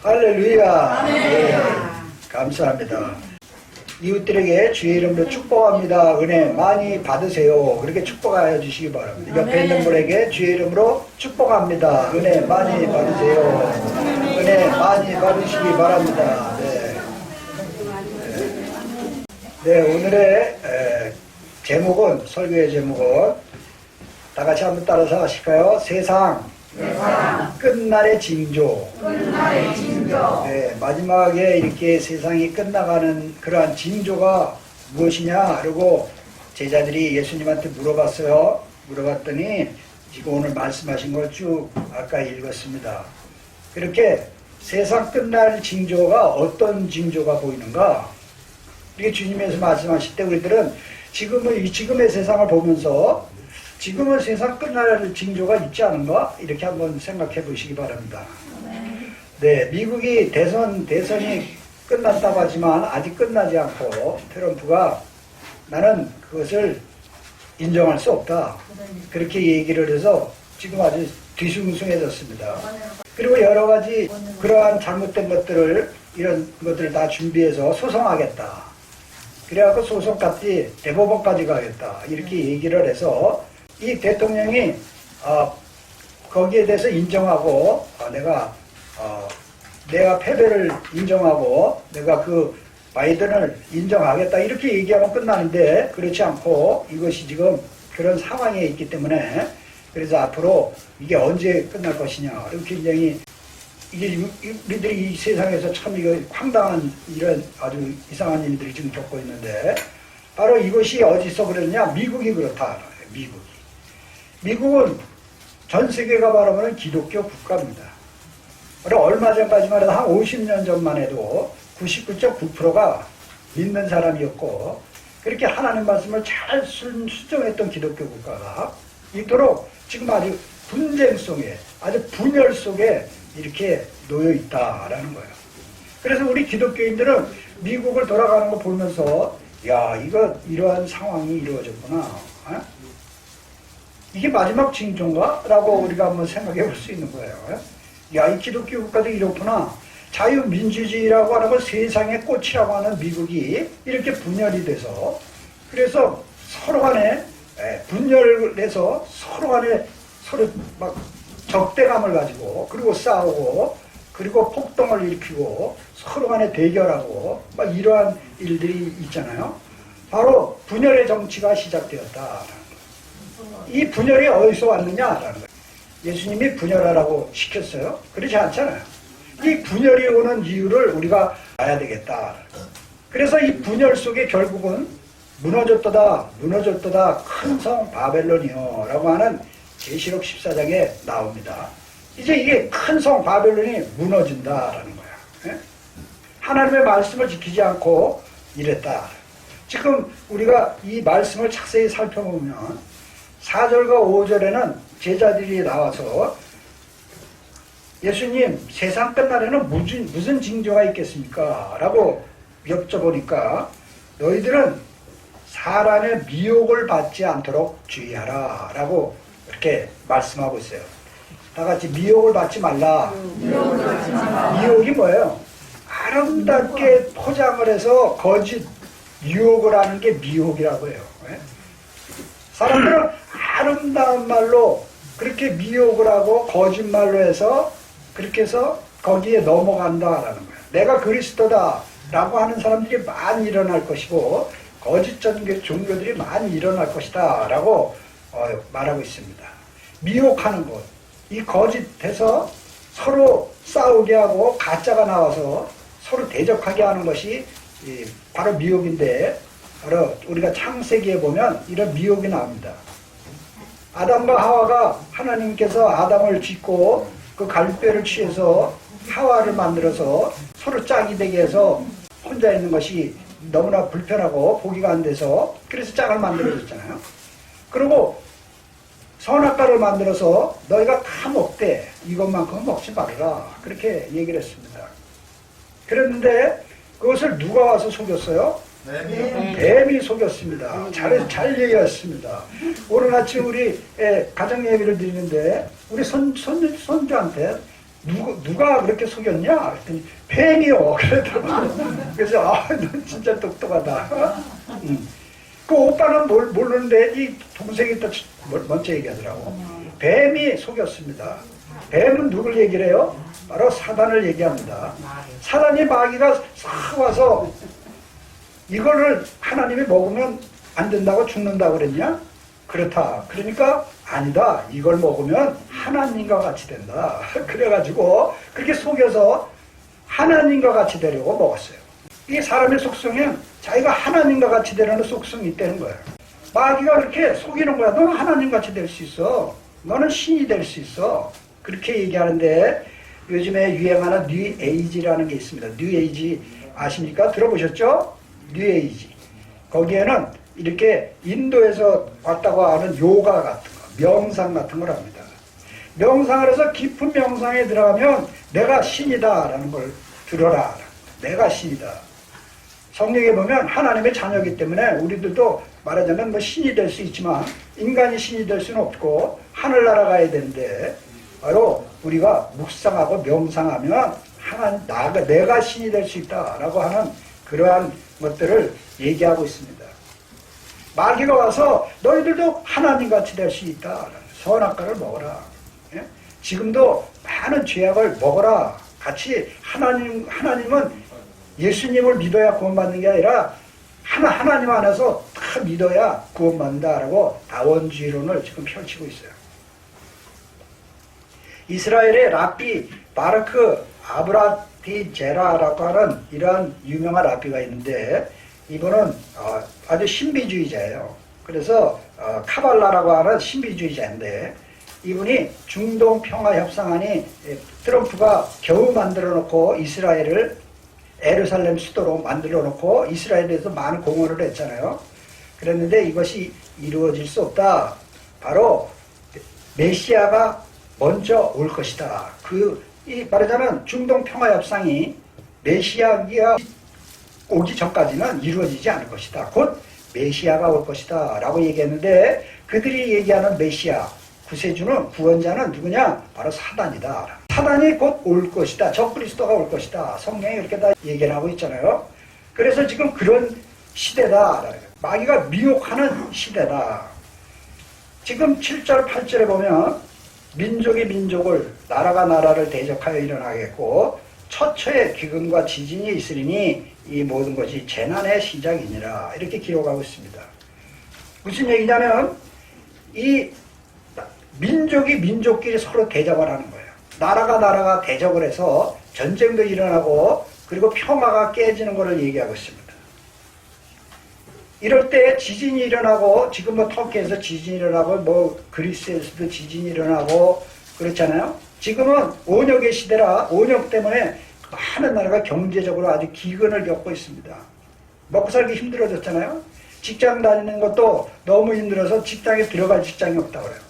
할렐루야. 네, 감사합니다. 이웃들에게 주의 이름으로 축복합니다. 은혜 많이 받으세요. 그렇게 축복하여 주시기 바랍니다. 옆에 있는 분에게 주의 이름으로 축복합니다. 은혜 많이 받으세요. 은혜 많이 받으시기 바랍니다. 네, 오늘의 제목은, 설교의 제목은 다 같이 한번 따라서 하실까요? 세상 끝날의 징조. 네, 마지막에 이렇게 세상이 끝나가는 그러한 징조가 무엇이냐? 그러고 제자들이 예수님한테 물어봤어요. 물어봤더니 지금 오늘 말씀하신 걸 쭉 아까 읽었습니다. 그렇게 세상 끝날 징조가 어떤 징조가 보이는가? 이게 주님께서 말씀하실 때 우리들은 지금의 세상을 보면서 지금은 세상 끝날 징조가 있지 않은가? 이렇게 한번 생각해 보시기 바랍니다. 네, 미국이 대선이 끝났다고 하지만 아직 끝나지 않고 트럼프가 나는 그것을 인정할 수 없다. 그렇게 얘기를 해서 지금 아주 뒤숭숭해졌습니다. 그리고 여러 가지 그러한 잘못된 것들을 이런 것들을 다 준비해서 소송하겠다. 그래갖고 소송까지 대법원까지 가겠다. 이렇게 얘기를 해서 이 대통령이 거기에 대해서 인정하고 내가 패배를 인정하고 내가 그 바이든을 인정하겠다 이렇게 얘기하면 끝나는데 그렇지 않고 이것이 지금 그런 상황에 있기 때문에 그래서 앞으로 이게 언제 끝날 것이냐 굉장히 이게 우리들이 이 세상에서 참 이거 황당한 이런 아주 이상한 일들이 지금 겪고 있는데 바로 이것이 어디서 그러느냐 미국이 그렇다. 미국은 전 세계가 바라보는 기독교 국가입니다. 얼마 전까지만 해도 한 50년 전만 해도 99.9%가 믿는 사람이었고 그렇게 하나님 말씀을 잘 순종했던 기독교 국가가 이토록 지금 아주 분쟁 속에 아주 분열 속에 이렇게 놓여 있다라는 거예요. 그래서 우리 기독교인들은 미국을 돌아가는 거 보면서 야 이거 이러한 상황이 이루어졌구나. 이게 마지막 징조인가? 라고 우리가 한번 생각해 볼 수 있는 거예요. 야, 이 기독교 국가도 이렇구나. 자유민주주의라고 하는 걸 세상의 꽃이라고 하는 미국이 이렇게 분열이 돼서 그래서 서로 간에 분열을 해서 서로 간에 서로 막 적대감을 가지고 그리고 싸우고 그리고 폭동을 일으키고 서로 간에 대결하고 막 이러한 일들이 있잖아요. 바로 분열의 정치가 시작되었다. 이 분열이 어디서 왔느냐라는 거예요. 예수님이 분열하라고 시켰어요? 그렇지 않잖아요. 이 분열이 오는 이유를 우리가 알아야 되겠다. 그래서 이 분열 속에 결국은 무너졌도다 큰 성 바벨론이요 라고 하는 계시록 14장에 나옵니다. 이제 이게 큰 성 바벨론이 무너진다라는 거야. 하나님의 말씀을 지키지 않고 이랬다. 지금 우리가 이 말씀을 자세히 살펴보면 4절과 5절에는 제자들이 나와서 예수님 세상 끝날에는 무슨 징조가 있겠습니까? 라고 여쭤보니까 너희들은 사람의 미혹을 받지 않도록 주의하라 라고 이렇게 말씀하고 있어요. 다 같이 미혹을 받지 말라. 미혹이 뭐예요? 아름답게 포장을 해서 거짓 유혹을 하는 게 미혹이라고 해요. 사람들은 아름다운 말로 그렇게 미혹을 하고 거짓말로 해서 그렇게 해서 거기에 넘어간다라는 거예요. 내가 그리스도다 라고 하는 사람들이 많이 일어날 것이고 거짓적인 종교들이 많이 일어날 것이다 라고 말하고 있습니다. 미혹하는 것, 이 거짓해서 서로 싸우게 하고 가짜가 나와서 서로 대적하게 하는 것이 바로 미혹인데 바로 우리가 창세기에 보면 이런 미혹이 나옵니다. 아담과 하와가 하나님께서 아담을 짓고 그 갈대를 취해서 하와를 만들어서 서로 짝이 되게 해서 혼자 있는 것이 너무나 불편하고 보기가 안 돼서 그래서 짝을 만들어줬잖아요. 그리고 선악과를 만들어서 너희가 다 먹되 이것만큼은 먹지 말아라 그렇게 얘기를 했습니다. 그랬는데 그것을 누가 와서 속였어요? 뱀이 속였습니다. 잘 얘기했습니다. 오늘 아침 우리 가정 예배를 드리는데 우리 손주한테 누가 그렇게 속였냐? 그랬더니 뱀이요. 그러더라고요. 그래서 너 진짜 똑똑하다. 그 오빠는 모르는데 이 동생이 또 먼저 얘기하더라고. 뱀이 속였습니다. 뱀은 누굴 얘기를 해요? 바로 사단을 얘기합니다. 사단이 마귀가 싹 와서 이거를 하나님이 먹으면 안 된다고 죽는다고 그랬냐? 그렇다. 그러니까 아니다. 이걸 먹으면 하나님과 같이 된다. 그래가지고 그렇게 속여서 하나님과 같이 되려고 먹었어요. 이 사람의 속성은 자기가 하나님과 같이 되려는 속성이 있다는 거예요. 마귀가 그렇게 속이는 거야. 너는 하나님 같이 될 수 있어. 너는 신이 될 수 있어. 그렇게 얘기하는데 요즘에 유행하는 뉴에이지라는 게 있습니다. 뉴에이지 아십니까? 들어보셨죠? 뉴에이지. 거기에는 이렇게 인도에서 왔다고 하는 요가 같은 거, 명상 같은 걸 합니다. 명상을 해서 깊은 명상에 들어가면 내가 신이다라는 걸 들어라. 내가 신이다. 성경에 보면 하나님의 자녀이기 때문에 우리들도 말하자면 뭐 신이 될 수 있지만 인간이 신이 될 수는 없고 하늘나라 가야 되는데 바로 우리가 묵상하고 명상하면 내가 신이 될 수 있다라고 하는 그러한 것들을 얘기하고 있습니다. 마귀가 와서 너희들도 하나님같이 될 수 있다. 선악과를 먹어라. 예? 지금도 많은 죄악을 먹어라. 같이 하나님은 예수님을 믿어야 구원받는 게 아니라 하나님 안에서 다 믿어야 구원받는다라고 다원주의론을 지금 펼치고 있어요. 이스라엘의 랍비 바르크 아브라티제라라고 하는 이러한 유명한 랍비가 있는데 이분은 아주 신비주의자예요. 그래서 카발라라고 하는 신비주의자인데 이분이 중동 평화협상안이 트럼프가 겨우 만들어 놓고 이스라엘을 예루살렘 수도로 만들어 놓고 이스라엘에 대해서 많은 공헌을 했잖아요. 그랬는데 이것이 이루어질 수 없다. 바로 메시아가 먼저 올 것이다. 말하자면 중동 평화협상이 메시아가 오기 전까지는 이루어지지 않을 것이다. 곧 메시아가 올 것이다. 라고 얘기했는데 그들이 얘기하는 메시아, 구세주는 구원자는 누구냐? 바로 사단이다. 사단이 곧 올 것이다. 적그리스도가 올 것이다. 성경이 이렇게 다 얘기를 하고 있잖아요. 그래서 지금 그런 시대다. 마귀가 미혹하는 시대다. 지금 7절, 8절에 보면 민족이 민족을, 나라가 나라를 대적하여 일어나겠고 처처에 기근과 지진이 있으리니 이 모든 것이 재난의 시작이니라. 이렇게 기록하고 있습니다. 무슨 얘기냐면 이 민족이 민족끼리 서로 대적을 하는 거예요. 나라가 대적을 해서 전쟁도 일어나고 그리고 평화가 깨지는 것을 얘기하고 있습니다. 이럴 때 지진이 일어나고 지금 뭐 터키에서 지진이 일어나고 뭐 그리스에서도 지진이 일어나고 그렇잖아요. 지금은 온역의 시대라 온역 때문에 많은 나라가 경제적으로 아주 기근을 겪고 있습니다. 먹고 살기 힘들어졌잖아요. 직장 다니는 것도 너무 힘들어서 직장에 들어갈 직장이 없다고 그래요.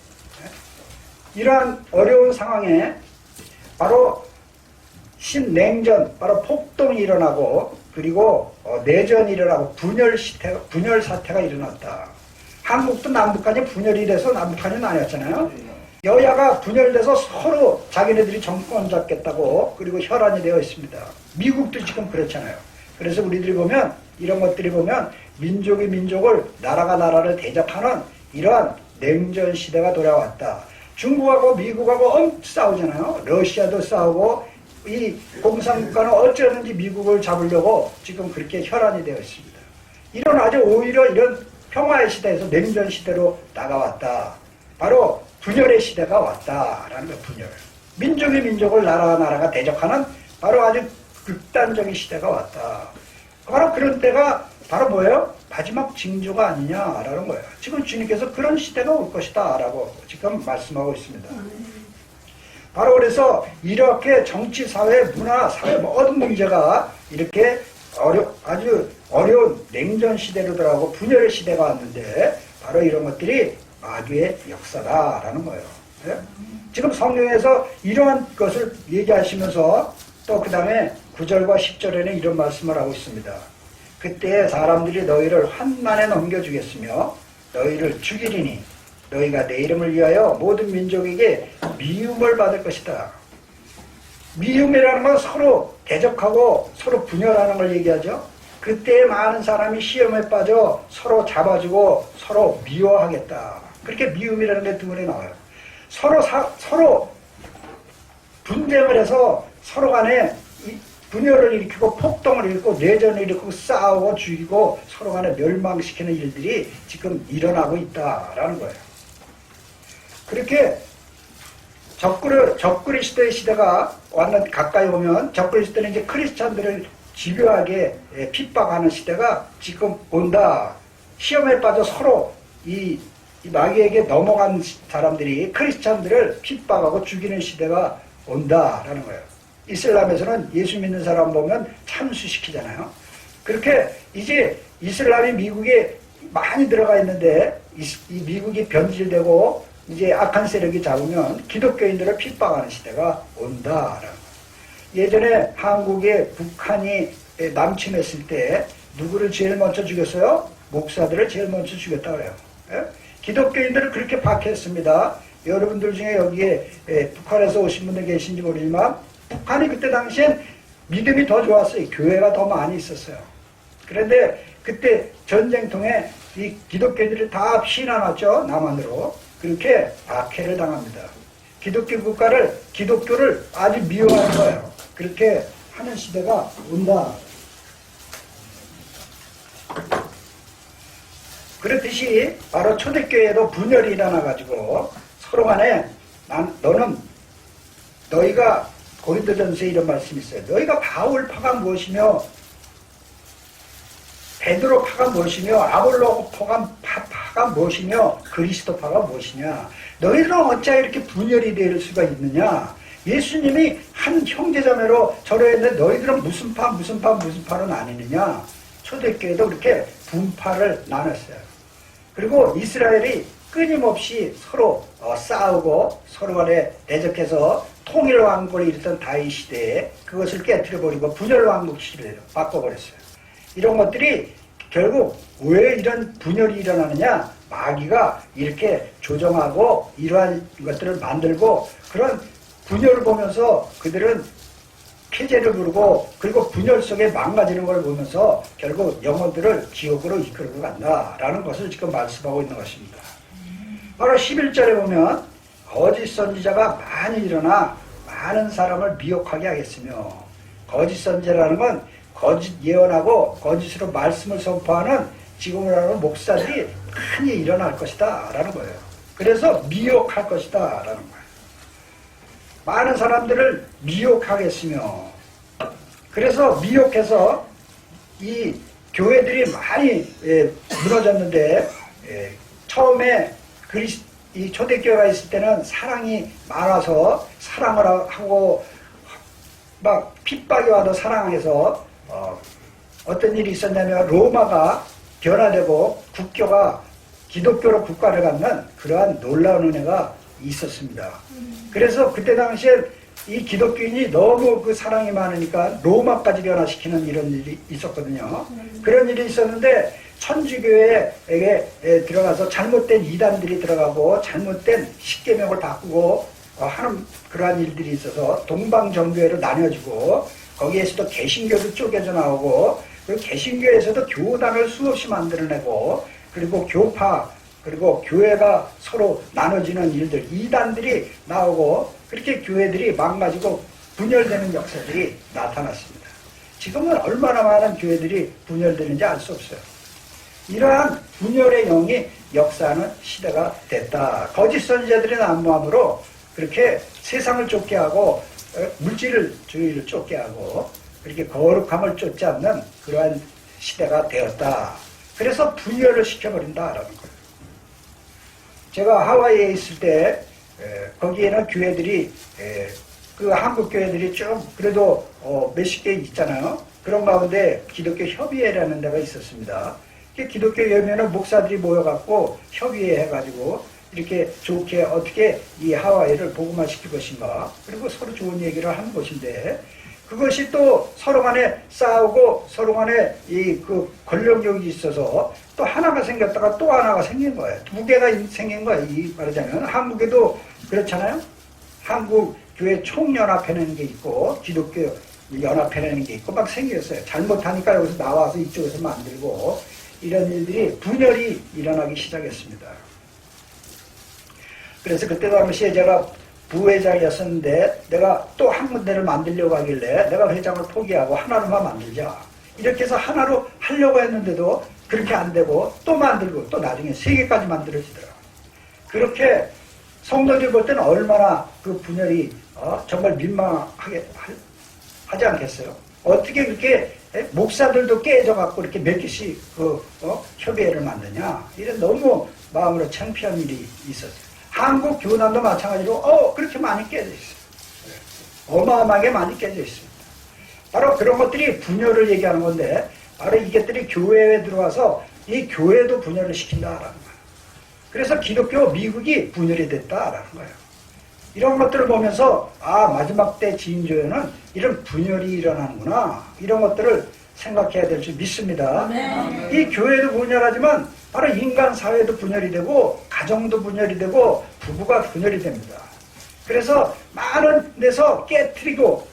이러한 어려운 상황에 바로 신냉전, 바로 폭동이 일어나고 그리고 내전이 일어나고 분열 사태가 일어났다. 한국도 남북한이 분열이 돼서 남북한이 나뉘었잖아요. 여야가 분열돼서 서로 자기네들이 정권 잡겠다고 그리고 혈안이 되어 있습니다. 미국도 지금 그렇잖아요. 그래서 우리들이 보면 이런 것들이 보면 민족이 민족을 나라가 나라를 대적하는 이러한 냉전 시대가 돌아왔다. 중국하고 미국하고 싸우잖아요. 러시아도 싸우고 이 공산국가는 어쩌든지 미국을 잡으려고 지금 그렇게 혈안이 되어 있습니다. 이런 아주 오히려 이런 평화의 시대에서 냉전 시대로 나가왔다. 바로 분열의 시대가 왔다라는 거 분열. 민족이 민족을 나라가 대적하는 바로 아주 극단적인 시대가 왔다. 바로 그런 때가 바로 뭐예요? 마지막 징조가 아니냐라는 거예요. 지금 주님께서 그런 시대가 올 것이다 라고 지금 말씀하고 있습니다. 바로 그래서 이렇게 정치, 사회, 문화, 사회 모든 문제가 이렇게 아주 어려운 냉전 시대로 들어가고 분열의 시대가 왔는데 바로 이런 것들이 마귀의 역사다라는 거예요. 네? 지금 성경에서 이러한 것을 얘기하시면서 또 그 다음에 9절과 10절에는 이런 말씀을 하고 있습니다. 그때 사람들이 너희를 환난에 넘겨주겠으며 너희를 죽이리니 너희가 내 이름을 위하여 모든 민족에게 미움을 받을 것이다. 미움이라는 건 서로 대적하고 서로 분열하는 걸 얘기하죠. 그때 많은 사람이 시험에 빠져 서로 잡아주고 서로 미워하겠다. 그렇게 미움이라는 게 두 번에 나와요. 서로 분쟁을 해서 서로 간에 분열을 일으키고 폭동을 일으키고 내전을 일으키고 싸우고 죽이고 서로 간에 멸망시키는 일들이 지금 일어나고 있다라는 거예요. 그렇게 적그리스도의 시대가 가까이 오면 적그리스도는 이제 크리스찬들을 집요하게 핍박하는 시대가 지금 온다. 시험에 빠져 서로 이 마귀에게 넘어간 사람들이 크리스찬들을 핍박하고 죽이는 시대가 온다라는 거예요. 이슬람에서는 예수 믿는 사람 보면 참수시키잖아요. 그렇게 이제 이슬람이 미국에 많이 들어가 있는데 이 미국이 변질되고 이제 악한 세력이 잡으면 기독교인들을 핍박하는 시대가 온다라는 거예요. 예전에 한국에 북한이 남침했을 때 누구를 제일 먼저 죽였어요? 목사들을 제일 먼저 죽였다고 그래요. 예? 기독교인들을 그렇게 박해했습니다. 여러분들 중에 여기에 북한에서 오신 분들 계신지 모르지만 북한이 그때 당시엔 믿음이 더 좋았어요. 교회가 더 많이 있었어요. 그런데 그때 전쟁통에 이 기독교인들이 다 피난왔죠. 남한으로. 그렇게 박해를 당합니다. 기독교를 아주 미워하는 거예요. 그렇게 하는 시대가 온다. 그렇듯이 바로 초대교회에도 분열이 일어나가지고 서로 간에 너희가 고린도전서에 이런 말씀이 있어요. 너희가 바울파가 무엇이며 베드로파가 무엇이며 아볼로파가 무엇이며 그리스도파가 무엇이냐. 너희들은 어찌 이렇게 분열이 될 수가 있느냐. 예수님이 한 형제자매로 절여했는데 너희들은 무슨 파로 나뉘느냐. 초대교회도 그렇게 분파를 나눴어요. 그리고 이스라엘이 끊임없이 서로 싸우고 서로 간에 대적해서 통일왕국을 이루던 다윗 시대에 그것을 깨뜨려버리고 분열왕국 시대로 바꿔버렸어요. 이런 것들이 결국 왜 이런 분열이 일어나느냐. 마귀가 이렇게 조정하고 이러한 것들을 만들고 그런 분열을 보면서 그들은 폐제를 부르고 그리고 분열 속에 망가지는 걸 보면서 결국 영혼들을 지옥으로 이끌고 간다라는 것을 지금 말씀하고 있는 것입니다. 바로 11절에 보면 거짓 선지자가 많이 일어나 많은 사람을 미혹하게 하겠으며, 거짓 선지자라는 건 거짓 예언하고 거짓으로 말씀을 선포하는 지금으로 하는 목사들이 많이 일어날 것이다 라는 거예요. 그래서 미혹할 것이다 라는 거예요. 많은 사람들을 미혹하겠으며, 그래서 미혹해서 이 교회들이 많이 무너졌는데, 처음에 이 초대교회가 있을 때는 사랑이 많아서 사랑을 하고 막 핍박이 와도 사랑해서 어떤 일이 있었냐면 로마가 변화되고 국교가 기독교로 국가를 갖는 그러한 놀라운 은혜가 있었습니다. 그래서 그때 당시에 이 기독교인이 너무 그 사랑이 많으니까 로마까지 변화시키는 이런 일이 있었거든요. 그런 일이 있었는데 천주교회에 들어가서 잘못된 이단들이 들어가고 잘못된 십계명을 바꾸고 하는 그러한 일들이 있어서 동방정교회로 나뉘어지고 거기에서도 개신교도 쪼개져 나오고 그리고 개신교에서도 교단을 수없이 만들어내고 그리고 교파 그리고 교회가 서로 나눠지는 일들 이단들이 나오고 그렇게 교회들이 망가지고 분열되는 역사들이 나타났습니다. 지금은 얼마나 많은 교회들이 분열되는지 알 수 없어요. 이러한 분열의 영이 역사하는 시대가 됐다. 거짓 선지자들의 난무함으로 그렇게 세상을 쫓게 하고 물질주의를 쫓게 하고 그렇게 거룩함을 쫓지 않는 그러한 시대가 되었다. 그래서 분열을 시켜버린다라는 거예요. 제가 하와이에 있을 때 거기에는 교회들이 그 한국 교회들이 쭉 그래도 몇십 개 있잖아요. 그런 가운데 기독교 협의회라는 데가 있었습니다. 기독교 협의회는 목사들이 모여갖고 협의회 해가지고 이렇게 좋게 어떻게 이 하와이를 복음화시킬 것인가 그리고 서로 좋은 얘기를 하는 것인데 그것이 또 서로 간에 싸우고 서로 간에 그 권력욕이 있어서 또 하나가 생겼다가 또 하나가 생긴 거예요. 두 개가 생긴 거예요. 이 말하자면 한국에도 그렇잖아요. 한국 교회 총연합회라는 게 있고 기독교 연합회라는 게 있고 막 생겼어요. 잘못하니까 여기서 나와서 이쪽에서 만들고 이런 일들이 분열이 일어나기 시작했습니다. 그래서 그때 당시에 제가 부회장이었었는데 내가 또 한 군데를 만들려고 하길래 내가 회장을 포기하고 하나로만 만들자. 이렇게 해서 하나로 하려고 했는데도 그렇게 안 되고 또 만들고 또 나중에 3개까지 만들어지더라고요. 그렇게 성도들 볼 때는 얼마나 그 분열이 정말 민망하게 하지 않겠어요? 어떻게 그렇게 목사들도 깨져갖고 이렇게 몇 개씩 협의회를 만드냐? 이런 너무 마음으로 창피한 일이 있었어요. 한국 교단도 마찬가지로 그렇게 많이 깨져 있어요. 어마어마하게 많이 깨져 있습니다. 바로 그런 것들이 분열을 얘기하는 건데 바로 이것들이 교회에 들어와서 이 교회도 분열을 시킨다라는 거예요. 그래서 기독교 미국이 분열이 됐다라는 거예요. 이런 것들을 보면서 마지막 때 지인교회는 이런 분열이 일어나는구나 이런 것들을 생각해야 될 줄 믿습니다. 이 교회도 분열하지만 바로 인간 사회도 분열이 되고 가정도 분열이 되고 부부가 분열이 됩니다. 그래서 많은 데서 깨트리고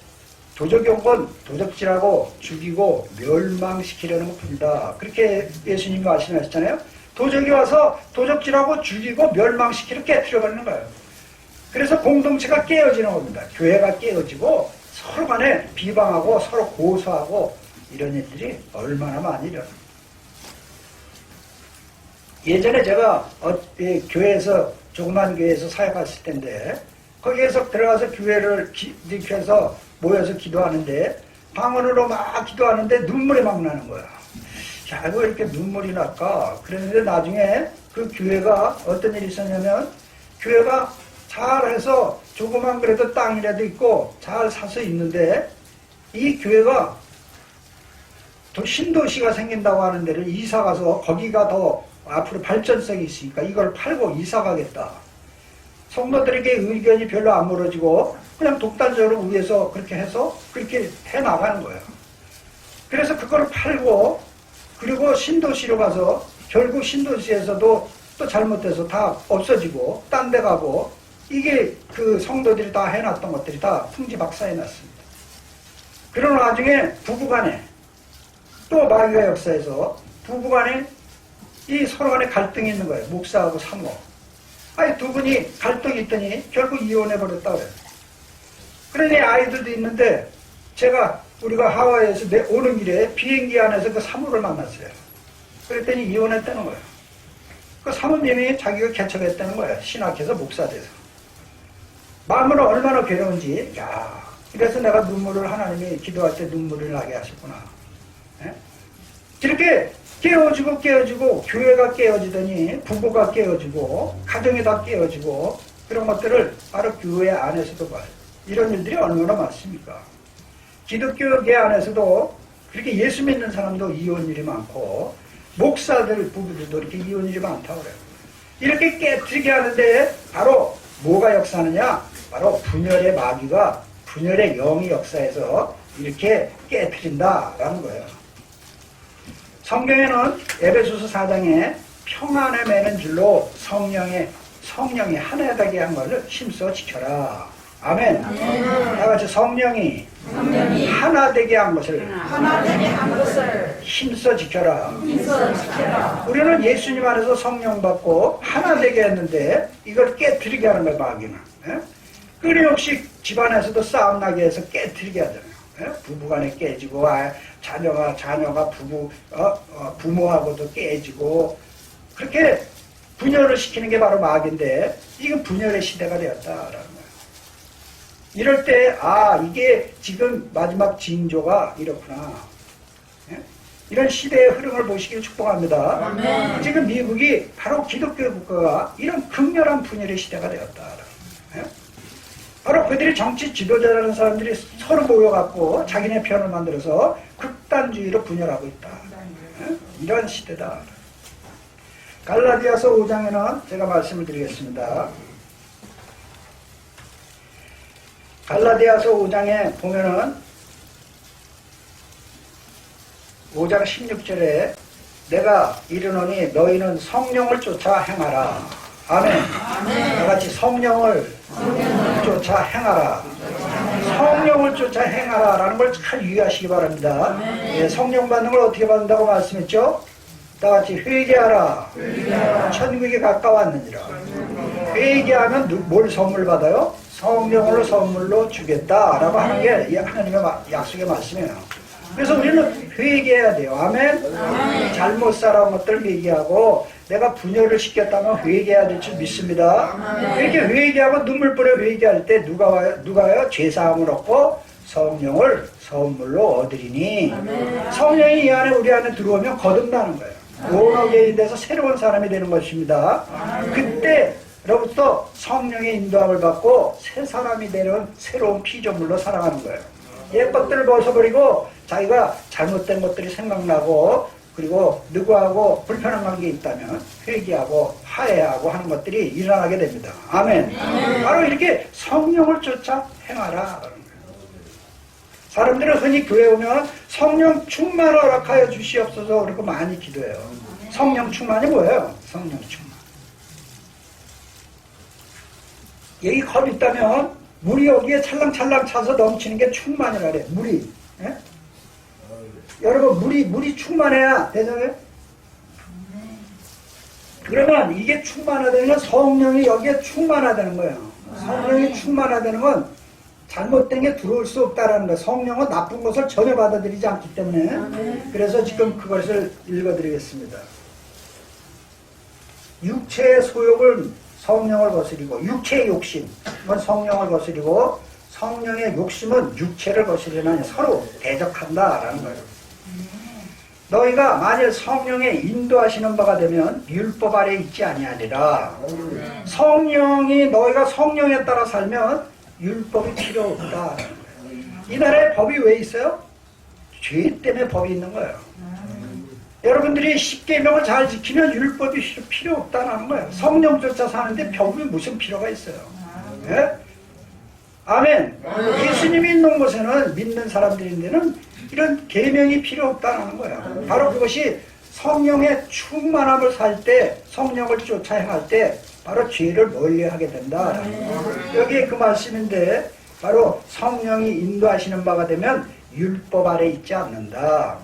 도적이 온 건 도적질하고 죽이고 멸망시키려는 것뿐이다. 그렇게 예수님이 말씀하셨잖아요. 도적이 와서 도적질하고 죽이고 멸망시키려 깨트려버리는 거예요. 그래서 공동체가 깨어지는 겁니다. 교회가 깨어지고 서로 간에 비방하고 서로 고소하고 이런 일들이 얼마나 많이 일어납니다. 예전에 제가 교회에서 조그만 교회에서 사역했을 텐데 거기에서 들어가서 교회를 일으켜서 모여서 기도하는데 방언으로 막 기도하는데 눈물이 막 나는 거야. 야, 왜 이렇게 눈물이 날까? 그랬는데 나중에 그 교회가 어떤 일이 있었냐면 교회가 잘해서 조그만 그래도 땅이라도 있고 잘 사서 있는데 이 교회가 또 신도시가 생긴다고 하는 데를 이사 가서 거기가 더 앞으로 발전성이 있으니까 이걸 팔고 이사 가겠다. 성도들에게 의견이 별로 안 멀어지고 그냥 독단적으로 위에서 그렇게 해서 그렇게 해 나가는 거예요. 그래서 그걸 팔고 그리고 신도시로 가서 결국 신도시에서도 또 잘못해서 다 없어지고 딴 데 가고 이게 그 성도들이 다 해놨던 것들이 다 풍지박산이 났습니다. 그런 와중에 부부간에 또 마귀의 역사에서 부부간에 이 서로 간에 갈등이 있는 거예요. 목사하고 사모. 두 분이 갈등이 있더니 결국 이혼해버렸다 그래요. 그러니 아이들도 있는데 우리가 하와이에서 오는 길에 비행기 안에서 그 사모를 만났어요. 그랬더니 이혼했다는 거예요. 그 사모님이 자기가 개척했다는 거예요. 신학해서 목사 돼서. 마음은 얼마나 괴로운지. 그래서 내가 눈물을 하나님이 기도할 때 눈물을 나게 하셨구나. 이렇게 깨어지고 교회가 깨어지더니 부부가 깨어지고 가정이 다 깨어지고 그런 것들을 바로 교회 안에서도 봐요. 이런 일들이 얼마나 많습니까? 기독교계 안에서도 그렇게 예수 믿는 사람도 이혼일이 많고 목사들 부부들도 이렇게 이혼일이 많다고 그래요. 이렇게 깨트리게 하는데 바로 뭐가 역사하느냐? 바로 분열의 마귀가 분열의 영이 역사해서 이렇게 깨트린다라는 거예요. 성경에는 에베소서 4장에 평안에 매는 줄로 성령이 하나 되게 한 것을 힘써 지켜라. 아멘. 다 같이 성령이 하나 되게 한 것을 힘써 지켜라. 우리는 예수님 안에서 성령 받고 하나 되게 했는데 이걸 깨트리게 하는 거예요, 마귀는. 끊임없이 집안에서도 싸움 나게 해서 깨트리게 하잖아요. 부부간에 깨지고 자녀가 부모하고도 깨지고 그렇게 분열을 시키는 게 바로 마귀인데 이건 분열의 시대가 되었다라는 거예요. 이럴 때 이게 지금 마지막 징조가 이렇구나. 이런 시대의 흐름을 보시길 축복합니다. 아멘. 지금 미국이 바로 기독교 국가가 이런 극렬한 분열의 시대가 되었다라는 거예요. 바로 그들이 정치 지도자라는 사람들이 서로 모여갖고 자기네 편을 만들어서 극단주의로 분열하고 있다. 이런 시대다. 갈라디아서 5장에는 제가 말씀을 드리겠습니다. 갈라디아서 5장에 보면은 5장 16절에 내가 이르노니 너희는 성령을 쫓아 행하라. 아멘. 다 같이 성령을 쫓아 행하라. 성령을 쫓아 행하라라는 걸 잘 유의하시기 바랍니다. 예, 성령 받는 걸 어떻게 받는다고 말씀했죠? 다 같이 회개하라. 천국이 가까웠느니라. 회개하면 뭘 선물 받아요? 성령으로 선물로 주겠다라고 하는 게 하나님의 약속의 말씀이에요. 그래서 우리는 회개해야 돼요. 아멘? 잘못 살아온 것들을 회개하고 내가 분열을 시켰다면 회개해야 될 줄 믿습니다. 이렇게 회개하고 눈물 뿌려 회개할 때 누가요? 죄사함을 얻고 성령을 선물로 얻으리니 성령이 이 안에 우리 안에 들어오면 거듭나는 거예요. 온어게인 돼서 새로운 사람이 되는 것입니다. 그때로부터 성령의 인도함을 받고 새 사람이 되는 새로운 피조물로 살아가는 거예요. 옛 것들을 벗어버리고 자기가 잘못된 것들이 생각나고 그리고 누구하고 불편한 관계에 있다면 회개하고 화해하고 하는 것들이 일어나게 됩니다. 아멘. 바로 이렇게 성령을 쫓아 행하라. 사람들은 흔히 교회 오면 성령 충만을 허락하여 주시옵소서 그렇게 많이 기도해요. 성령 충만이 뭐예요? 성령 충만. 여기 컵 있다면 물이 여기에 찰랑찰랑 차서 넘치는 게 충만이라 그래. 물이. 예? 여러분 물이 충만해야 되잖아요. 그러면 이게 충만하다는 건 성령이 여기에 충만하다는 거예요. 성령이 충만하다는 건 잘못된 게 들어올 수 없다라는 거예요. 성령은 나쁜 것을 전혀 받아들이지 않기 때문에. 그래서 지금 그것을 읽어드리겠습니다. 육체의 소욕은 성령을 거스리고 육체의 욕심은 성령을 거스리고 성령의 욕심은 육체를 거스리는 서로 대적한다라는 거예요. 너희가 만일 성령의 인도하시는 바가 되면 율법 아래 있지 아니하리라. 성령이 너희가 성령에 따라 살면 율법이 필요 없다. 이 나라에 법이 왜 있어요? 죄 때문에 법이 있는 거예요. 여러분들이 십계명을 잘 지키면 율법이 필요 없다는 거예요. 성령조차 사는데 법이 무슨 필요가 있어요? 예? 아멘. 예수님이 있는 곳에는 믿는 사람들인데는 이런 계명이 필요 없다는 거예요. 바로 그것이 성령의 충만함을 살 때, 성령을 쫓아 행할 때 바로 죄를 멀리하게 된다. 여기에 그 말씀인데 바로 성령이 인도하시는 바가 되면 율법 아래 있지 않는다.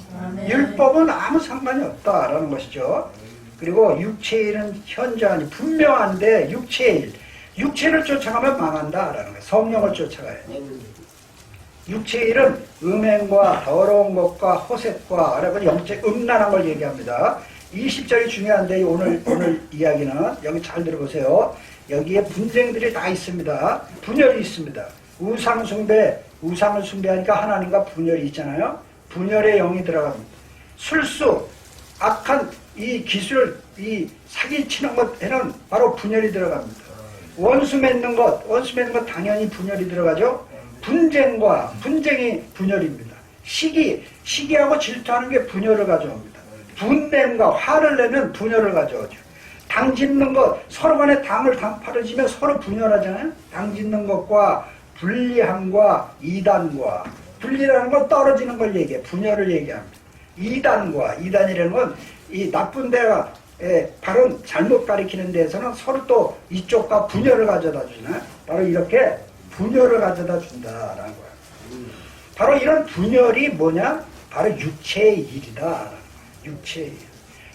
율법은 아무 상관이 없다라는 것이죠. 그리고 육체의 일은 현저하니 분명한데 육체의 일, 육체를 쫓아가면 망한다라는 거예요. 성령을 쫓아가야 돼. 육체의 일은 음행과 더러운 것과 호색과 영적 음란한 걸 얘기합니다. 20절이 중요한데 오늘 이야기는 여기 잘 들어보세요. 여기에 분쟁들이 다 있습니다. 분열이 있습니다. 우상을 숭배하니까 하나님과 분열이 있잖아요. 분열의 영이 들어갑니다. 술수, 악한 이 기술, 이 사기치는 것에는 바로 분열이 들어갑니다. 원수 맺는 것 당연히 분열이 들어가죠. 분쟁이 분열입니다. 시기하고 질투하는 게 분열을 가져옵니다. 분냄과 화를 내면 분열을 가져오죠. 당 짓는 것, 서로 간에 당을 파르지면 서로 분열하잖아요. 당 짓는 것과 분리함과 이단과, 분리라는 건 떨어지는 걸 얘기해. 분열을 얘기합니다. 이단이라는 건 이 나쁜 데가 바른 잘못 가리키는 데에서는 서로 또 이쪽과 분열을 가져다 주잖아요. 바로 이렇게 분열을 가져다 준다라는 거예요. 바로 이런 분열이 뭐냐? 바로 육체의 일이다. 육체의 일.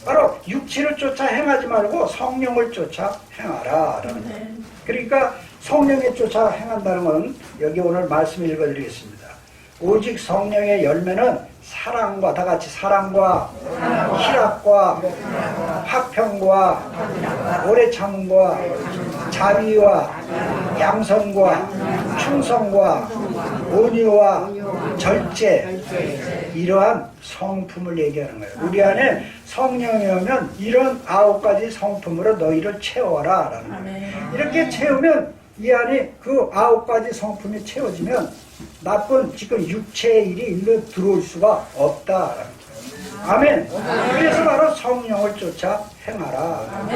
바로 육체를 쫓아 행하지 말고 성령을 쫓아 행하라라는 거예요. 그러니까 성령에 쫓아 행한다는 건 여기 오늘 말씀 읽어드리겠습니다. 오직 성령의 열매는 사랑과 다 같이 사랑과 희락과 화평과 오래 참음과 자비와 양선과 충성과 온유와 절제, 이러한 성품을 얘기하는 거예요. 우리 안에 성령이 오면 이런 9가지 성품으로 너희를 채워라 라는 거예요. 이렇게 채우면 이 안에 그 9가지 성품이 채워지면 나쁜 지금 육체의 일이 일로 들어올 수가 없다. 아멘. 그래서 바로 성령을 쫓아 행하라.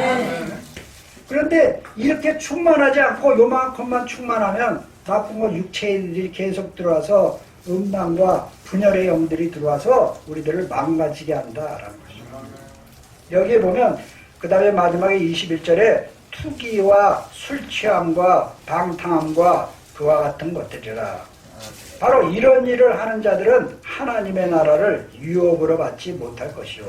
그런데 이렇게 충만하지 않고 요만큼만 충만하면 나쁜 건 육체의 일이 계속 들어와서 음란과 분열의 영들이 들어와서 우리들을 망가지게 한다라는 것이죠. 여기에 보면 그 다음에 마지막에 21절에 투기와 술취함과 방탕함과 그와 같은 것들이라. 바로 이런 일을 하는 자들은 하나님의 나라를 유업으로 받지 못할 것이요.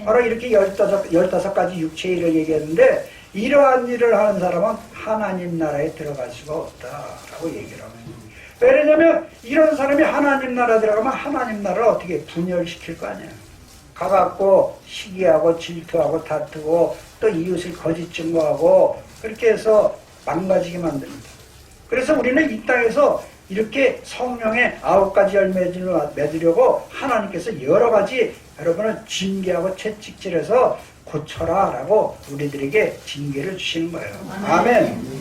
바로 이렇게 15가지 육체의 일을 얘기했는데, 이러한 일을 하는 사람은 하나님 나라에 들어갈 수가 없다라고 얘기를 합니다. 왜냐면 이런 사람이 하나님 나라 들어가면 하나님 나라를 어떻게 분열시킬 거 아니에요. 가갖고 시기하고 질투하고 다투고 또 이웃을 거짓 증거하고 그렇게 해서 망가지게 만듭니다. 그래서 우리는 이 땅에서 이렇게 성령의 9가지 열매를 맺으려고 하나님께서 여러 가지 여러분을 징계하고 채찍질해서 고쳐라 라고 우리들에게 징계를 주시는 거예요. 아멘.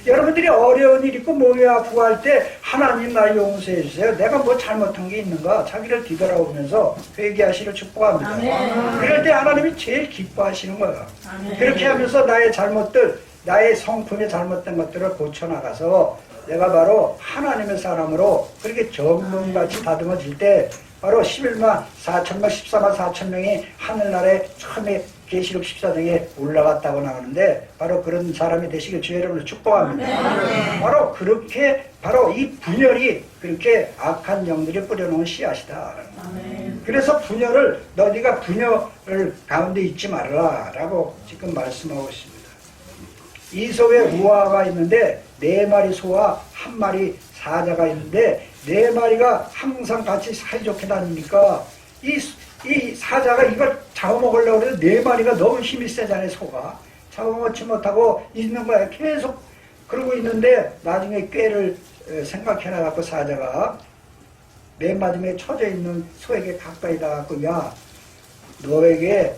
여러분들이 어려운 일 있고 몸이 아프고 할 때 하나님 날 용서해 주세요. 내가 뭐 잘못한 게 있는가 자기를 뒤돌아보면서 회개하시를 축복합니다. 아멘. 그럴 때 하나님이 제일 기뻐하시는 거예요. 아멘. 그렇게 하면서 나의 잘못들, 나의 성품에 잘못된 것들을 고쳐나가서 내가 바로 하나님의 사람으로 그렇게 정금같이 다듬어질 때 바로 11만 4천명 14만 4천명이 하늘나라에 처음에 계시록 14장에 올라갔다고 나오는데 바로 그런 사람이 되시길 주의 이름으로 축복합니다. 네. 바로 그렇게 바로 이 분열이 그렇게 악한 영들이 뿌려놓은 씨앗이다. 네. 그래서 분열을 너희가 분열을 가운데 있지 말아라 라고 지금 말씀하고 있습니다. 이 소에 우화가 있는데 4마리 소와 1마리 사자가 있는데 4마리가 항상 같이 사이좋게 다니니까 이 사자가 이걸 잡아먹으려고 해도 4마리가 너무 힘이 세잖아요. 소가 잡아먹지 못하고 있는 거야. 계속 그러고 있는데 나중에 꾀를 생각해놔갖고 사자가 맨 마지막에 처져 있는 소에게 가까이 다가갖고 야 너에게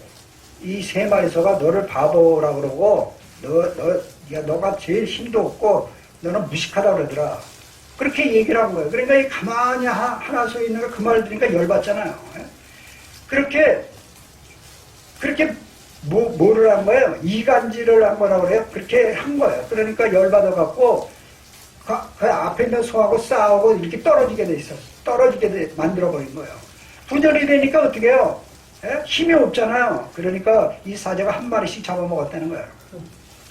이 3마리 소가 너를 바보라 그러고 너가 제일 힘도 없고 너는 무식하다 그러더라. 그렇게 얘기를 한 거예요. 그러니까 이 가만히 하나 서 있는 거 그 말 들으니까 열받잖아요. 그렇게 뭐를 한 거예요? 이간질을 한 거라고 그래요. 그렇게 한 거예요. 그러니까 열받아갖고 그 앞에 있는 소하고 싸우고 이렇게 떨어지게 돼 있었어. 만들어버린 거예요. 분열이 되니까 어떻게 해요? 힘이 없잖아요. 그러니까 이 사자가 1마리씩 잡아먹었다는 거예요.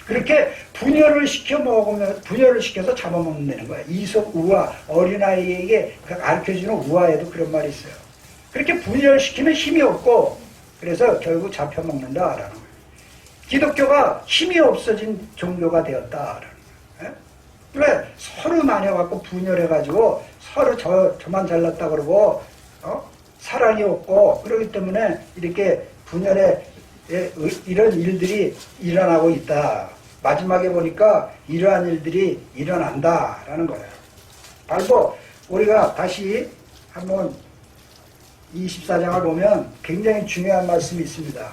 그렇게 분열을 시켜서 잡아먹는다는 거예요. 이속 우화, 어린아이에게 가르쳐주는 우화에도 그런 말이 있어요. 그렇게 분열시키면 힘이 없고, 그래서 결국 잡혀먹는다라는 거예요. 기독교가 힘이 없어진 종교가 되었다라는 거예요. 그래, 서로 나뉘어갖고 분열해가지고, 서로 저만 잘났다 그러고, 사랑이 없고, 그러기 때문에 이렇게 분열에 이런 일들이 일어나고 있다. 마지막에 보니까 이러한 일들이 일어난다라는 거예요. 바로 우리가 다시 한번 24장을 보면 굉장히 중요한 말씀이 있습니다.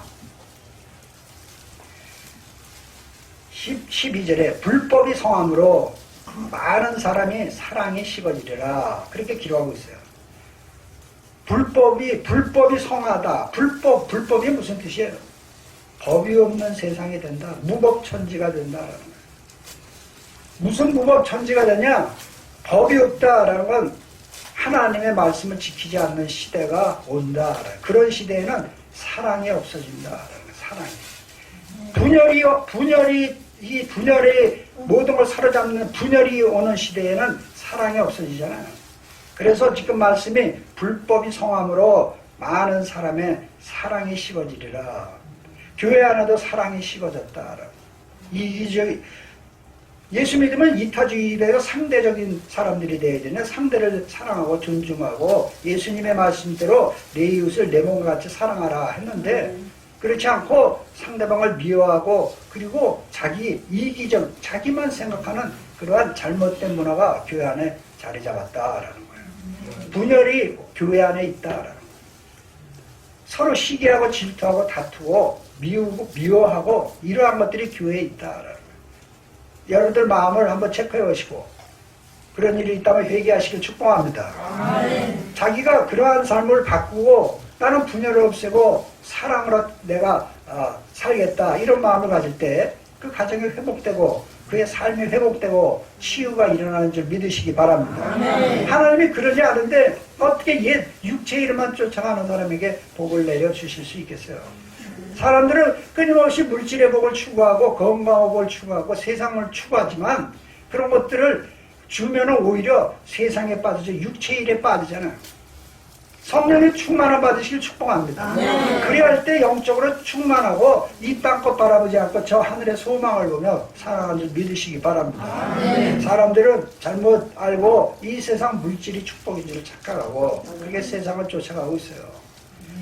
12절에 불법이 성함으로 많은 사람이 사랑이 식어지리라 그렇게 기록하고 있어요. 불법이 성하다. 불법이 무슨 뜻이에요? 법이 없는 세상이 된다. 무법천지가 된다라는 거예요. 무슨 무법천지가 되냐? 법이 없다라는 건 하나님의 말씀을 지키지 않는 시대가 온다. 그런 시대에는 사랑이 없어진다라는 거예요. 사랑이. 분열이 모든 걸 사로잡는 분열이 오는 시대에는 사랑이 없어지잖아요. 그래서 지금 말씀이 불법이 성함으로 많은 사람의 사랑이 식어지리라. 교회 안에도 사랑이 식어졌다. 예수 믿으면 이타주의대로 상대적인 사람들이 되어야 되네. 상대를 사랑하고 존중하고 예수님의 말씀대로 내 이웃을 내 몸과 같이 사랑하라 했는데 그렇지 않고 상대방을 미워하고 그리고 자기만 생각하는 그러한 잘못된 문화가 교회 안에 자리 잡았다라는 거예요. 분열이 교회 안에 있다라는 거예요. 서로 시기하고 질투하고 다투고 미워하고 이러한 것들이 교회에 있다라는 거예요. 여러분들 마음을 한번 체크해 보시고 그런 일이 있다면 회개하시길 축복합니다. 자기가 그러한 삶을 바꾸고 나는 분열을 없애고 사랑으로 내가 살겠다 이런 마음을 가질 때 그 가정이 회복되고 그의 삶이 회복되고 치유가 일어나는 줄 믿으시기 바랍니다. 하나님이 그러지 않은데 어떻게 옛 육체의 일만 쫓아가는 사람에게 복을 내려주실 수 있겠어요? 사람들은 끊임없이 물질의 복을 추구하고 건강의 복을 추구하고 세상을 추구하지만 그런 것들을 주면은 오히려 세상에 빠져서 육체의 일에 빠지잖아요. 성령의 충만함 받으시길 축복합니다. 그리할 때 영적으로 충만하고 이 땅껏 바라보지 않고 저 하늘의 소망을 보며 살아가는 줄 믿으시기 바랍니다. 사람들은 잘못 알고 이 세상 물질이 축복인 줄 착각하고 그렇게 세상을 쫓아가고 있어요.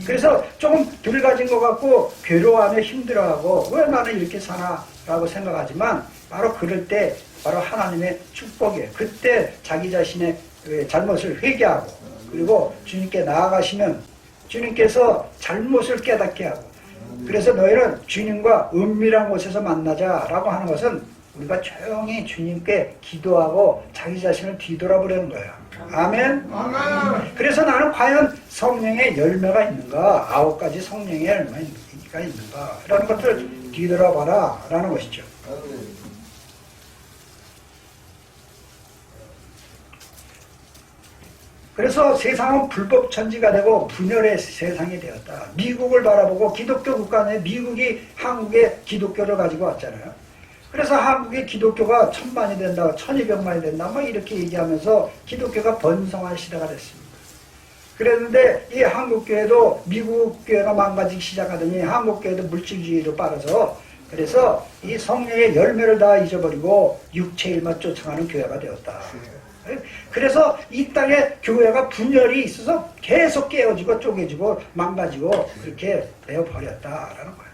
그래서 조금 덜 가진 것 같고 괴로워하며 힘들어하고 왜 나는 이렇게 사나 라고 생각하지만 바로 그럴 때 바로 하나님의 축복이에요. 그때 자기 자신의 잘못을 회개하고 그리고 주님께 나아가시면 주님께서 잘못을 깨닫게 하고 그래서 너희는 주님과 은밀한 곳에서 만나자라고 하는 것은 우리가 조용히 주님께 기도하고 자기 자신을 뒤돌아보려는 거예요. 아멘. 그래서 나는 과연 성령의 열매가 있는가 9가지 성령의 열매가 있는가 라는 것을 뒤돌아봐라 라는 것이죠. 그래서 세상은 불법 천지가 되고 분열의 세상이 되었다. 미국을 바라보고 기독교 국가는 미국이 한국에 기독교를 가지고 왔잖아요. 그래서 한국의 기독교가 1000만이 된다, 1200만이 된다, 막 이렇게 얘기하면서 기독교가 번성한 시대가 됐습니다. 그랬는데 이 한국교회도 미국 교회가 망가지기 시작하더니 한국교회도 물질주의로 빠져서 그래서 이 성령의 열매를 다 잊어버리고 육체의 일만 쫓아가는 교회가 되었다. 그래서 이 땅에 교회가 분열이 있어서 계속 깨어지고 쪼개지고 망가지고 그렇게 되어버렸다라는 거예요.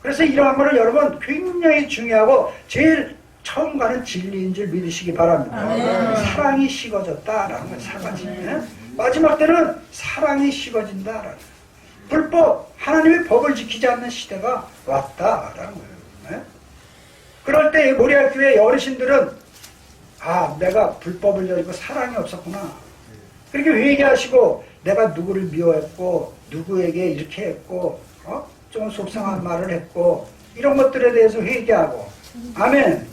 그래서 이러한 거를 여러분 굉장히 중요하고 제일 처음 가는 진리인 줄 믿으시기 바랍니다. 사랑이 식어졌다라는 거예요. 4가지. 마지막 때는 사랑이 식어진다라는 거예요. 불법, 하나님의 법을 지키지 않는 시대가 왔다라는 거예요. 그럴 때 모리아교회 어르신들은 내가 불법을 저지고 사랑이 없었구나. 그렇게 회개하시고 내가 누구를 미워했고 누구에게 이렇게 했고 좀 속상한 말을 했고 이런 것들에 대해서 회개하고 아멘.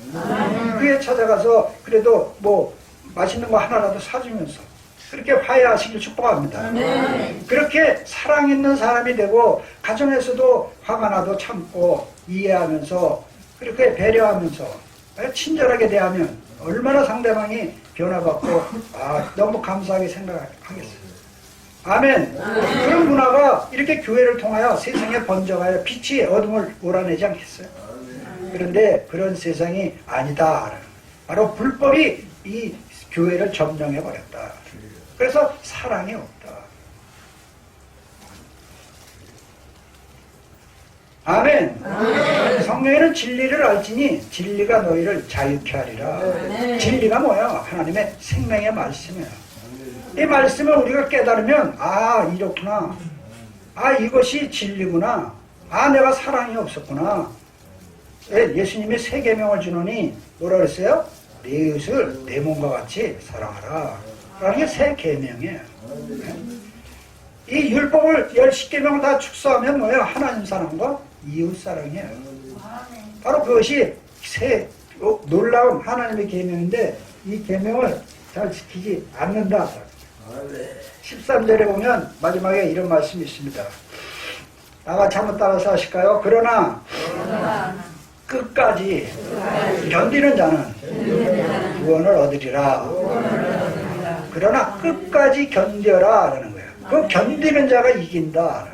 그에 찾아가서 그래도 뭐 맛있는 거 하나라도 사주면서 그렇게 화해하시길 축복합니다. 그렇게 사랑 있는 사람이 되고 가정에서도 화가 나도 참고 이해하면서 그렇게 배려하면서 친절하게 대하면 얼마나 상대방이 변화받고 너무 감사하게 생각하겠어요. 아멘. 그런 문화가 이렇게 교회를 통하여 세상에 번져가야 빛이 어둠을 몰아내지 않겠어요? 그런데 그런 세상이 아니다. 바로 불법이 이 교회를 점령해버렸다. 그래서 사랑이 없다. 아멘. 성령에는 진리를 알지니 진리가 너희를 자유케 하리라. 진리가 뭐야? 하나님의 생명의 말씀이에요. 이 말씀을 우리가 깨달으면 이렇구나. 이것이 진리구나. 내가 사랑이 없었구나. 예수님이 3계명을 주노니 뭐라 그랬어요? 내 이웃을 내 몸과 같이 사랑하라. 라는 게 3계명이에요. 이 율법을 10계명을 다 축소하면 뭐예요? 하나님 사랑과 이웃 사랑이에요. 바로 그것이 놀라운 하나님의 계명인데 이 계명을 잘 지키지 않는다. 13절에 보면 마지막에 이런 말씀이 있습니다. 나같이 한번 따라서 하실까요? 그러나 끝까지 견디는 자는 구원을 얻으리라. 그러나 끝까지 견뎌라 라는 거예요. 그 견디는 자가 이긴다.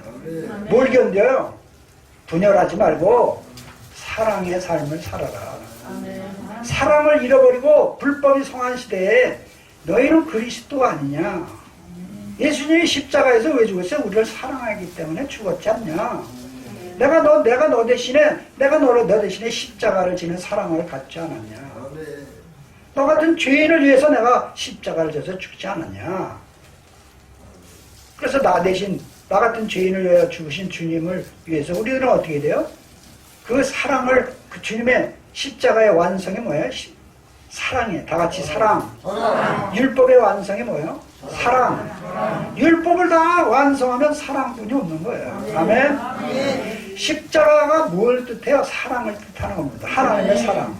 뭘 견뎌요? 분열하지 말고 사랑의 삶을 살아라. 사랑을 잃어버리고 불법이 성한 시대에 너희는 그리스도 아니냐. 예수님이 십자가에서 왜 죽었어요? 우리를 사랑하기 때문에 죽었지 않냐. 내가 너 대신에 너 대신에 십자가를 지는 사랑을 갖지 않았냐. 너 같은 죄인을 위해서 내가 십자가를 져서 죽지 않았냐. 그래서 나 같은 죄인을 위해 죽으신 주님을 위해서 우리들은 어떻게 돼요? 그 사랑을 그 주님의 십자가의 완성이 뭐예요? 사랑이에요. 다 같이 사랑. 율법의 완성이 뭐예요? 사랑. 율법을 다 완성하면 사랑뿐이 없는 거예요. 아멘. 십자가가 뭘 뜻해요? 사랑을 뜻하는 겁니다. 하나님의 사랑.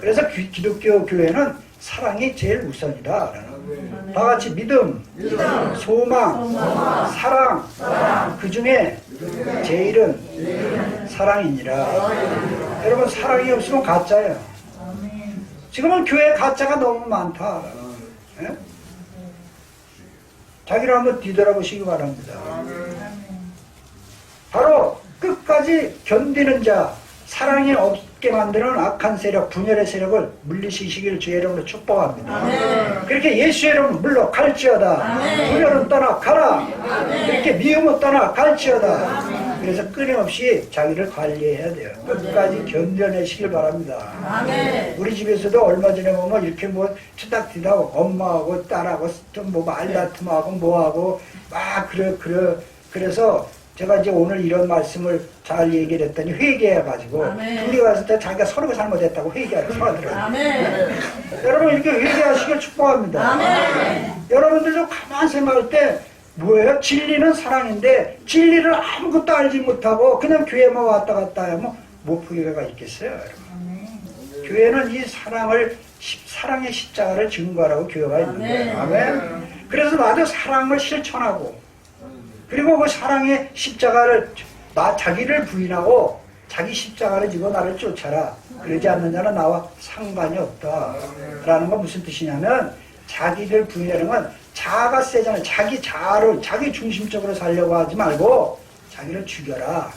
그래서 기독교 교회는 사랑이 제일 우선이다. 다 같이 믿음, 소망, 사랑. 그 중에 제일은 사랑이니라. 여러분 사랑이 없으면 가짜예요. 지금은 교회 가짜가 너무 많다. 예? 자기를 한번 뒤돌아보시기 바랍니다. 바로 끝까지 견디는 자, 사랑이 없게 만드는 악한 세력, 분열의 세력을 물리치시기를 주의 이름으로 축복합니다. 아멘. 그렇게 예수의 이름으로 물러갈지어다. 아멘. 분열은 떠나가라. 아멘. 그렇게 미움은 떠나갈지어다. 그래서 끊임없이 자기를 관리해야 돼요. 끝까지 견뎌내시길 바랍니다. 아멘. 우리 집에서도 얼마 전에 보면 이렇게 뭐 투닥투닥 엄마하고 딸하고 좀 뭐 말다툼하고 뭐하고 막 그래서 제가 이제 오늘 이런 말씀을 잘 얘기를 했더니 회개해가지고 아멘. 둘이 갔을 때 자기가 서로가 잘못했다고 회개하는 사람들은 아멘. 여러분 이렇게 회개하시길 축복합니다. 아멘. 여러분들도 가만 생각할 때 뭐예요? 진리는 사랑인데 진리를 아무것도 알지 못하고 그냥 교회만 왔다 갔다 하면 못 교회가 있겠어요? 여러분? 교회는 이 사랑의 십자가를 증거하라고 교회가 있는 거예요. 아멘. 그래서 나도 사랑을 실천하고 그리고 그 사랑의 십자가를 자기를 부인하고 자기 십자가를 지고 나를 쫓아라. 그러지 않는 자는 나와 상관이 없다. 라는 건 무슨 뜻이냐면 자기를 부인하는 건 자아가 세잖아요. 자기 자아를 자기 중심적으로 살려고 하지 말고 자기를 죽여라.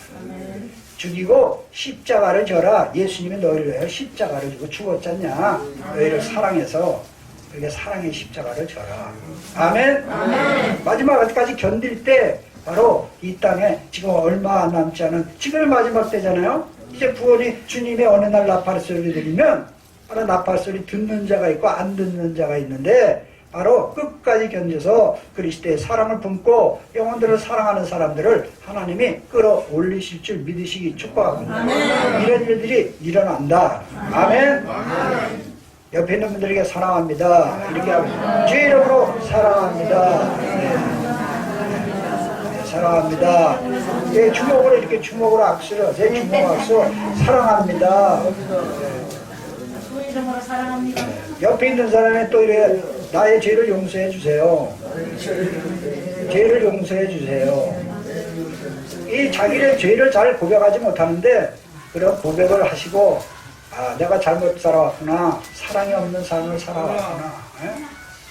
죽이고 십자가를 져라. 예수님이 너희를 위하여 십자가를 지고 죽었잖냐. 너희를 사랑해서 그렇게 사랑의 십자가를 져라. 아멘. 아멘. 마지막까지 견딜 때 바로 이 땅에 지금 얼마 남지 않은 지금 마지막 때잖아요. 이제 구원이 주님의 어느 날 나팔 소리를 들으면 바로 나팔 소리 듣는 자가 있고 안 듣는 자가 있는데 바로 끝까지 견뎌서 그리스도의 사랑을 품고 영혼들을 사랑하는 사람들을 하나님이 끌어올리실 줄 믿으시기 축복합니다. 아멘. 이런 일들이 일어난다. 아멘. 옆에 있는 분들에게 사랑합니다. 이렇게 하고 주의 이름으로 사랑합니다. 네. 사랑합니다. 제 주먹으로 이렇게 주먹으로 악수를 제 주먹 악수 사랑합니다. 주의 이름으로 사랑합니다. 옆에 있는 사람이 또 이래 나의 죄를 용서해 주세요. 죄를 용서해 주세요. 이 자기의 죄를 잘 고백하지 못하는데 그런 고백을 하시고 아 내가 잘못 살아왔구나. 사랑이 없는 삶을 살아왔구나.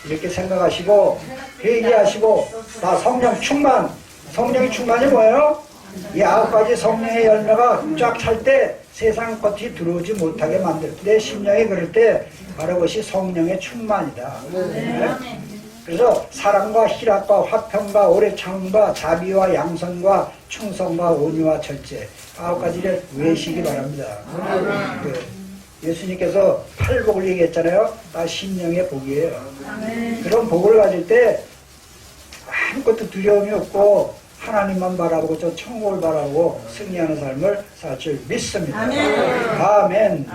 이렇게 생각하시고 회개하시고 나 성령 충만. 성령의 충만이 뭐예요? 이 9가지 성령의 열매가 쫙 찰 때 세상 것이 들어오지 못하게 만들 내 심령이 그럴 때 바로 그것이 성령의 충만이다. 네? 그래서 사랑과 희락과 화평과 오래 참음과 자비와 양선과 충성과 온유와 절제 9가지를 외시기 바랍니다. 예수님께서 8복을 얘기했잖아요. 다 심령의 복이에요. 그런 복을 가질 때 아무것도 두려움이 없고 하나님만 바라보고 저 천국을 바라보고 승리하는 삶을 살 줄 믿습니다. 아멘.